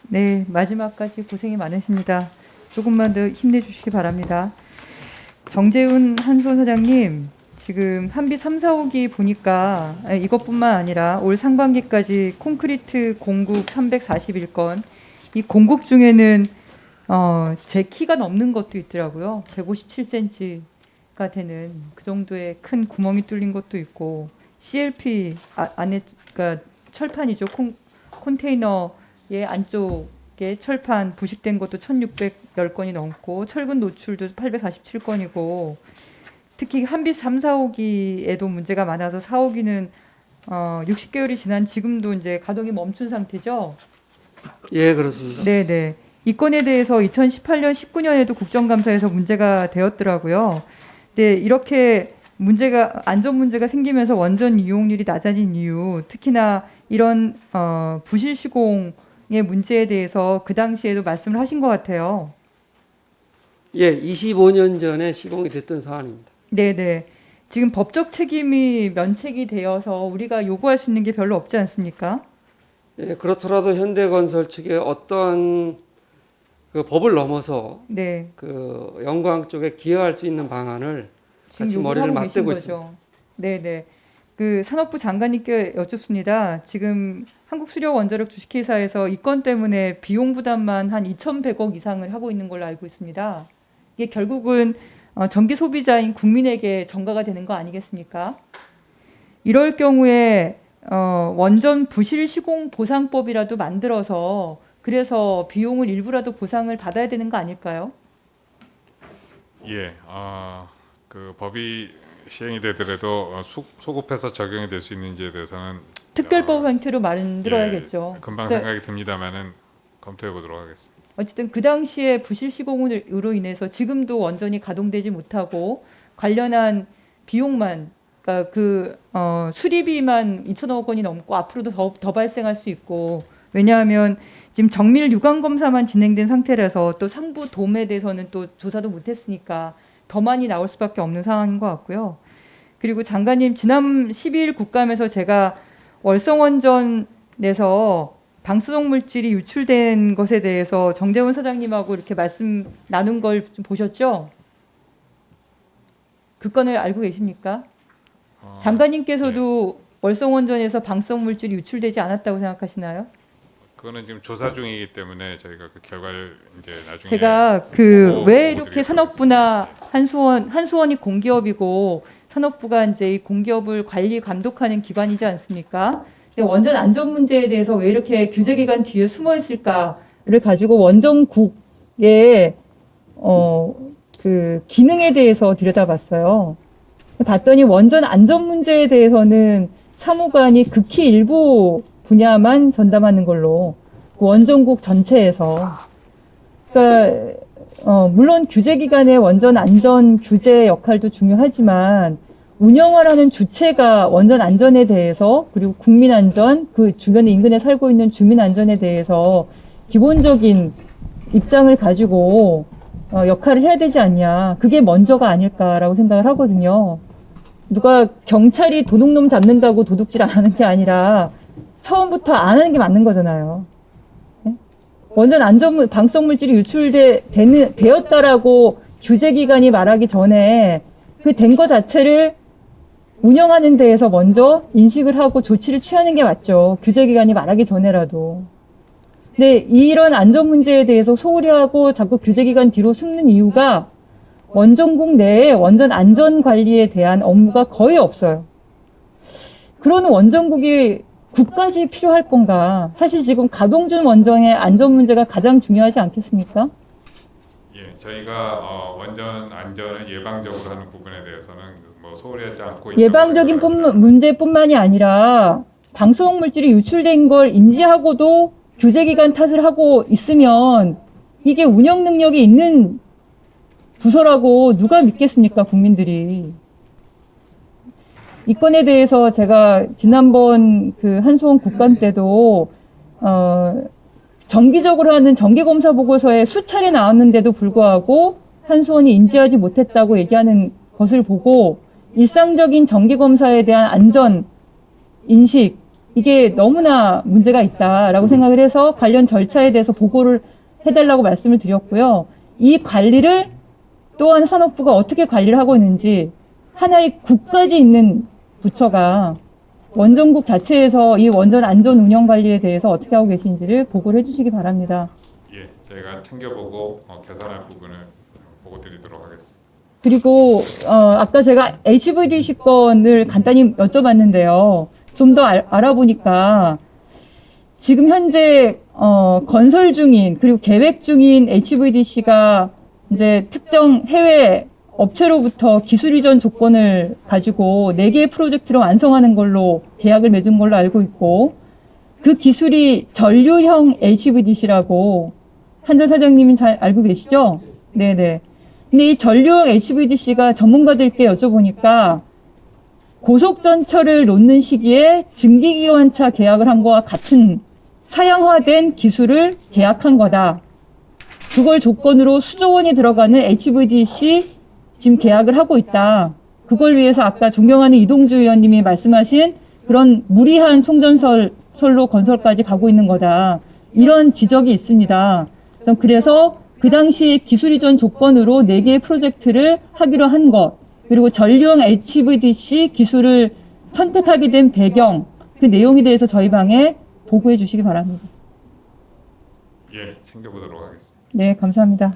네, 마지막까지 고생이 많으십니다. 조금만 더 힘내주시기 바랍니다. 정재훈 한수원 사장님, 지금 한비 3, 4호기 보니까 이것뿐만 아니라 올 상반기까지 콘크리트 공급 341건, 이 공급 중에는 제 키가 넘는 것도 있더라고요. 157cm가 되는 그 정도의 큰 구멍이 뚫린 것도 있고, CLP 안에, 그러니까 철판이죠. 컨테이너의 안쪽에 철판 부식된 것도 1610건이 넘고, 철근 노출도 847건이고, 특히 한빛 3, 4호기에도 문제가 많아서 4호기는 60개월이 지난 지금도 이제 가동이 멈춘 상태죠. 예, 그렇습니다. 네네. 이 건에 대해서 2018년, 19년에도 국정감사에서 문제가 되었더라고요. 네, 이렇게 안전 문제가 생기면서 원전 이용률이 낮아진 이유, 특히나 이런 부실 시공의 문제에 대해서 그 당시에도 말씀을 하신 것 같아요. 예, 25년 전에 시공이 됐던 사안입니다. 네네. 지금 법적 책임이 면책이 되어서 우리가 요구할 수 있는 게 별로 없지 않습니까? 예, 그렇더라도 현대건설 측의 어떤 그 법을 넘어서 네. 그 영광 쪽에 기여할 수 있는 방안을 지금 같이 머리를 요구하고 계신 맞대고 있습니다. 거죠. 네네. 그 산업부 장관님께 여쭙습니다. 지금 한국수력원자력 주식회사에서 이 건 때문에 비용 부담만 한 2,100억 이상을 하고 있는 걸로 알고 있습니다. 이게 결국은 전기 소비자인 국민에게 전가가 되는 거 아니겠습니까? 이럴 경우에 원전 부실 시공 보상법이라도 만들어서 그래서 비용을 일부라도 보상을 받아야 되는 거 아닐까요? 예, 그 법이 시행이 되더라도 소급해서 적용이 될 수 있는지에 대해서는 특별법 형태로 만들어야겠죠. 예, 금방 그러니까 생각이 듭니다만은 검토해 보도록 하겠습니다. 어쨌든 그 당시에 부실 시공으로 인해서 지금도 원전이 가동되지 못하고 관련한 비용만, 그러니까 수리비만 2천억 원이 넘고 앞으로도 더 발생할 수 있고, 왜냐하면 지금 정밀 유관 검사만 진행된 상태라서 또 상부 돔에 대해서는 또 조사도 못했으니까 더 많이 나올 수밖에 없는 상황인 것 같고요. 그리고 장관님, 지난 12일 국감에서 제가 월성원전에서 방사성 물질이 유출된 것에 대해서 정재훈 사장님하고 이렇게 말씀 나눈 걸 좀 보셨죠? 그 건을 알고 계십니까? 장관님께서도 월성원전에서 방사성 물질이 유출되지 않았다고 생각하시나요? 그거는 지금 조사 중이기 때문에 저희가 그 결과를 이제 나중에 제가 보고 왜 이렇게 드리도록 산업부나 한수원이 공기업이고 산업부가 이제 이 공기업을 관리 감독하는 기관이지 않습니까? 근데 원전 안전 문제에 대해서 왜 이렇게 규제기관 뒤에 숨어 있을까를 가지고 원전국의 그 기능에 대해서 들여다봤어요. 봤더니 원전 안전 문제에 대해서는 사무관이 극히 일부 분야만 전담하는 걸로 원전국 전체에서, 그러니까 물론 규제기관의 원전 안전 규제 역할도 중요하지만 운영을 하는 주체가 원전 안전에 대해서, 그리고 국민 안전, 그 주변 인근에 살고 있는 주민 안전에 대해서 기본적인 입장을 가지고 역할을 해야 되지 않냐. 그게 먼저가 아닐까라고 생각을 하거든요. 누가 경찰이 도둑놈 잡는다고 도둑질 안 하는 게 아니라 처음부터 안 하는 게 맞는 거잖아요. 네? 원전 방사성 물질이 되었다라고 규제기관이 말하기 전에 그 된 거 자체를 운영하는 데에서 먼저 인식을 하고 조치를 취하는 게 맞죠. 규제기관이 말하기 전에라도. 근데 이런 안전 문제에 대해서 소홀히 하고 자꾸 규제기관 뒤로 숨는 이유가 원전국 내에 원전 안전 관리에 대한 업무가 거의 없어요. 그런 원전국이 국까지 필요할 건가? 사실 지금 가동 중 원전의 안전 문제가 가장 중요하지 않겠습니까? 예, 저희가 원전 안전을 예방적으로 하는 부분에 대해서는 뭐 소홀히 하지 않고 예방적인 문제뿐만이 아니라 방사성 물질이 유출된 걸 인지하고도 규제기관 탓을 하고 있으면 이게 운영 능력이 있는 부서라고 누가 믿겠습니까, 국민들이. 이 건에 대해서 제가 지난번 그 한수원 국감 때도 정기적으로 하는 정기검사 보고서에 수차례 나왔는데도 불구하고 한수원이 인지하지 못했다고 얘기하는 것을 보고 일상적인 정기검사에 대한 안전 인식을 이게 너무나 문제가 있다라고 생각을 해서 관련 절차에 대해서 보고를 해달라고 말씀을 드렸고요. 이 관리를 또한 산업부가 어떻게 관리를 하고 있는지 하나의 국까지 있는 부처가 원전국 자체에서 이 원전 안전 운영 관리에 대해서 어떻게 하고 계신지를 보고를 해주시기 바랍니다. 예, 저희가 챙겨보고 개선할 부분을 보고 드리도록 하겠습니다. 그리고 아까 제가 HVDC 건을 간단히 여쭤봤는데요. 좀 더 알아보니까 지금 현재 건설 중인 그리고 계획 중인 HVDC가 이제 특정 해외 업체로부터 기술 이전 조건을 가지고 4개의 프로젝트를 완성하는 걸로 계약을 맺은 걸로 알고 있고, 그 기술이 전류형 HVDC라고 한전 사장님은 잘 알고 계시죠? 네네. 근데 이 전류형 HVDC가 전문가들께 여쭤보니까 고속전철을 놓는 시기에 증기기관차 계약을 한 거와 같은 사양화된 기술을 계약한 거다. 그걸 조건으로 수조 원이 들어가는 HVDC 지금 계약을 하고 있다. 그걸 위해서 아까 존경하는 이동주 의원님이 말씀하신 그런 무리한 송전설로 건설까지 가고 있는 거다. 이런 지적이 있습니다. 그래서 그 당시 기술 이전 조건으로 4개의 프로젝트를 하기로 한 것, 그리고 전류형 HVDC 기술을 선택하게 된 배경, 그 내용에 대해서 저희 방에 보고해 주시기 바랍니다. 예, 챙겨보도록 하겠습니다. 네, 감사합니다.